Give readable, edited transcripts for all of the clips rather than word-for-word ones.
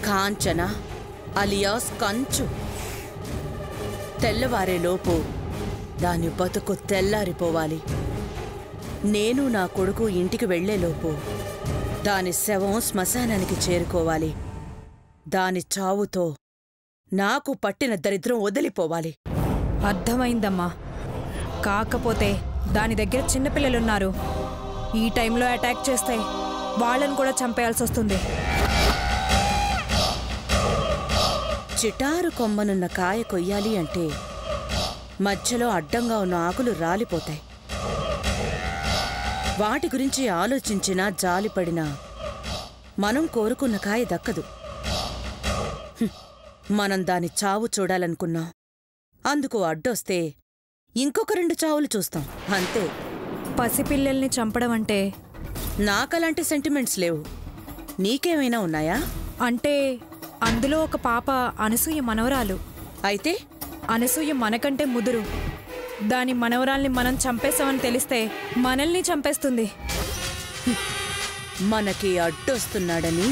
Kanchana alias కంచు. తెల్లవారేలోపు దాని బతుకు తెల్లారిపోవాలి. నేను నా కొడుకు ఇంటికి వెళ్లేలోపు దాని శవం శ్మశానానికి చేరుకోవాలి. దాని చావుతో నాకు పట్టిన దరిద్రం వదిలిపోవాలి. అర్థమైందమ్మా. కాకపోతే దాని దగ్గర చిన్నపిల్లలున్నారు. ఈ టైంలో అటాక్ చేస్తే వాళ్ళని కూడా చంపేయాల్సి వస్తుంది. చిటారు కొమ్మనున్న కాయ కొయ్యాలి అంటే మధ్యలో అడ్డంగా ఉన్న ఆకులు రాలిపోతాయి. వాటి గురించి ఆలోచించినా జాలిపడినా మనం కోరుకున్న కాయ దక్కదు. మనం దాని చావు చూడాలనుకున్నాం. అందుకు అడ్డొస్తే ఇంకొక 2 చావులు చూస్తాం, అంతే. పసిపిల్లల్ని చంపడం అంటే నాకలాంటి సెంటిమెంట్స్ లేవు. నీకేమైనా ఉన్నాయా? అంటే అందులో ఒక పాప అనసూయ మనవరాలు. అయితే అనసూయ మనకంటే ముదురు. దాని మనవరాల్ని మనం చంపేశామని తెలిస్తే మనల్ని చంపేస్తుంది. మనకి అడ్డొస్తున్నాడని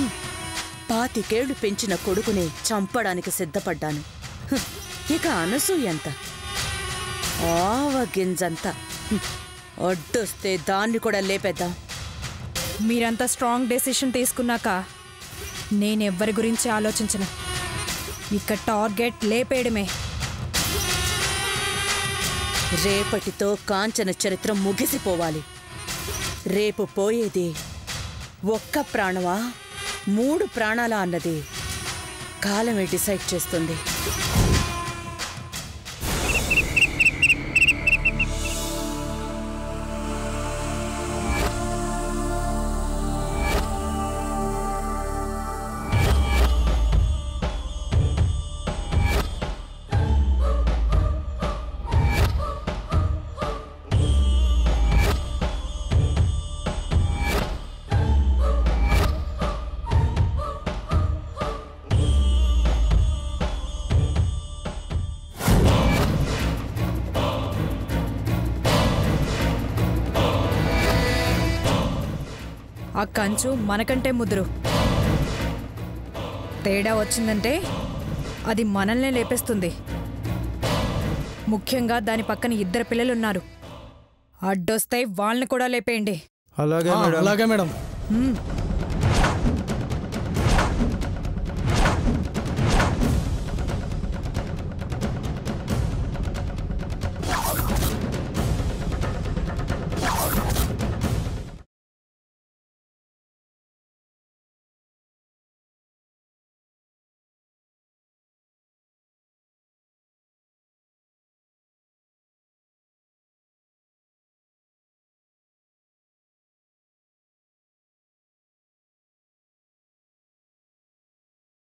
25 ఏళ్లు పెంచిన కొడుకునే చంపడానికి సిద్ధపడ్డాను. ఇక అనసూయంత ఆవగింజంత. అడ్డొస్తే దాన్ని కూడా లేపేద్దాం. మీరంతా స్ట్రాంగ్ డెసిషన్ తీసుకున్నాక నేనెవ్వరి గురించి ఆలోచించను. ఇక టార్గెట్ లేపేయడమే. రేపటితో కాంచన చరిత్ర ముగిసిపోవాలి. రేపు పోయేది ఒక్క ప్రాణమా 3 ప్రాణాలా అన్నది కాలమే డిసైడ్ చేస్తుంది. ఆ కంచు మనకంటే ముదురు. తేడా వచ్చిందంటే అది మనల్నే లేపేస్తుంది. ముఖ్యంగా దాని పక్కన 2 పిల్లలున్నారు. అడ్డొస్తే వాళ్ళని కూడా లేపేయండి. అలాగే మేడం.